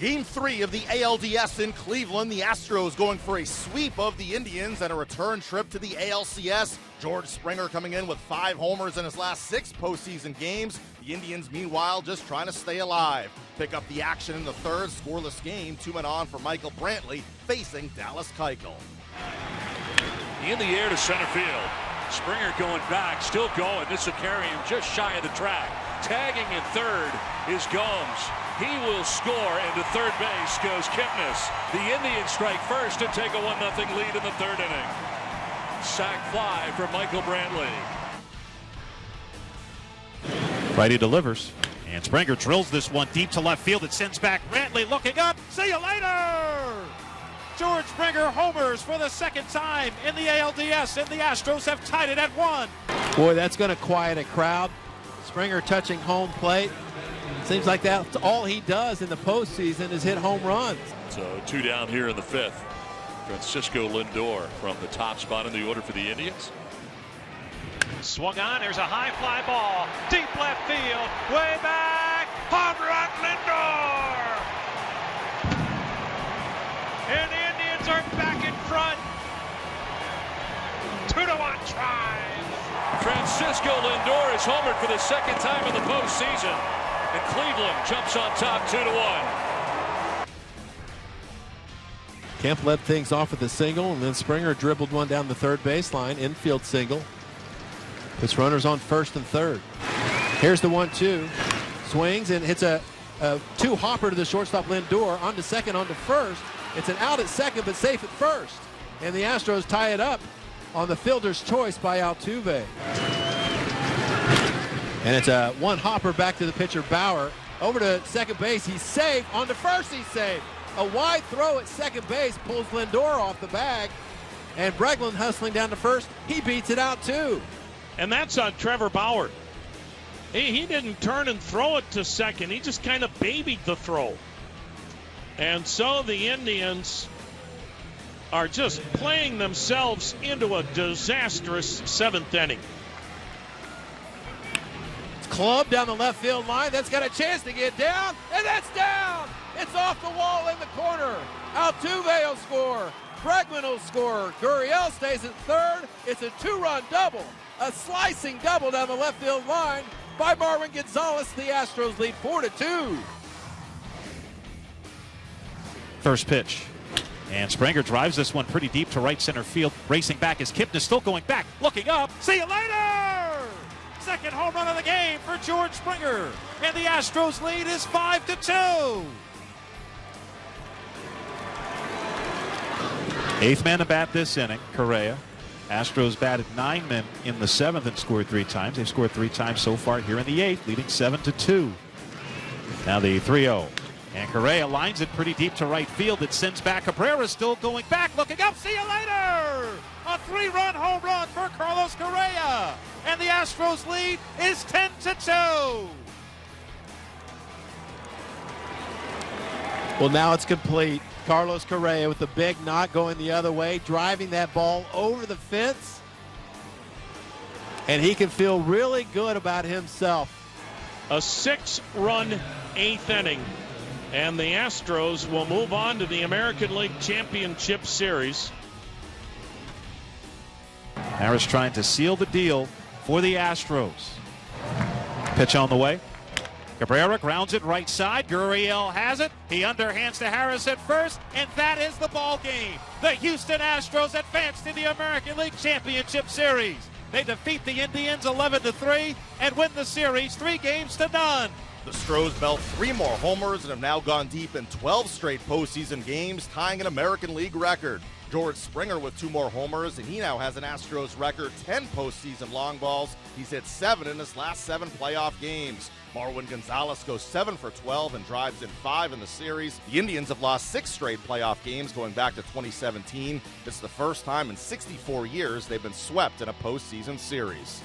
Game 3 of the ALDS in Cleveland. The Astros going for a sweep of the Indians and a return trip to the ALCS. George Springer coming in with 5 homers in his last 6 postseason games. The Indians, meanwhile, just trying to stay alive. Pick up the action in the third. Scoreless game. 2 men on for Michael Brantley facing Dallas Keuchel. In the air to center field. Springer going back, still going. This will carry him just shy of the track. Tagging in third is Gomes. He will score, and to third base goes Kipnis. The Indians strike first to take a 1-0 lead in the third inning. Sac fly for Michael Brantley. Righty delivers, and Springer drills this one deep to left field. It sends back Brantley looking up. See you later! George Springer homers for the second time in the ALDS, and the Astros have tied it at 1. Boy, that's going to quiet a crowd. Springer touching home plate. Seems like that's all he does in the postseason is hit home runs. So 2 down here in the 5th. Francisco Lindor from the top spot in the order for the Indians. Swung on, there's a high fly ball. Deep left field, way back. Home run Lindor! And the Indians are back in front. 2-1 try. Francisco Lindor is homered for the second time in the postseason. And Cleveland jumps on top 2-1. Kemp led things off with a single, and then Springer dribbled one down the third baseline, infield single. Puts runners on first and third. Here's the 1-2. Swings and hits a 2-hopper to the shortstop Lindor. On to second, on to first. It's an out at second, but safe at first. And the Astros tie it up on the fielder's choice by Altuve. And it's a 1-hopper back to the pitcher Bauer. Over to second base, he's safe. On to first, he's safe. A wide throw at second base pulls Lindor off the bag. And Bregman hustling down to first. He beats it out too. And that's on Trevor Bauer. He didn't turn and throw it to second. He just kind of babied the throw. And so the Indians are just playing themselves into a disastrous 7th inning. Club down the left field line. That's got a chance to get down, and that's down. It's off the wall in the corner. Altuve will score. Bregman will score. Gurriel stays at third. It's a 2-run double. A slicing double down the left field line by Marwin Gonzalez. The Astros lead 4-2. First pitch. And Springer drives this one pretty deep to right center field. Racing back is Kipnis, still going back. Looking up. See you later! Second home run of the game for George Springer. And the Astros lead is 5-2. 8th man to bat this inning, Correa. Astros batted 9 men in the 7th and scored 3 times. They've scored 3 times so far here in the 8th, leading 7-2. Now the 3-0. And Correa lines it pretty deep to right field. It sends back. Cabrera still going back, looking up. See you later! A 3-run home run for Carlos Correa. And the Astros lead is 10-2. Well, now it's complete. Carlos Correa with the big knock going the other way, driving that ball over the fence. And he can feel really good about himself. A 6-run 8th inning. And the Astros will move on to the American League Championship Series. Harris trying to seal the deal for the Astros. Pitch on the way. Cabrera grounds it right side. Gurriel has it. He underhands to Harris at first, and that is the ball game. The Houston Astros advance to the American League Championship Series. They defeat the Indians 11-3 and win the series 3-0. The Astros belt 3 more homers and have now gone deep in 12 straight postseason games, tying an American League record. George Springer with 2 more homers, and he now has an Astros record 10 postseason long balls. He's hit 7 in his last 7 playoff games. Marwin Gonzalez goes 7 for 12 and drives in 5 in the series. The Indians have lost 6 straight playoff games going back to 2017. It's the first time in 64 years they've been swept in a postseason series.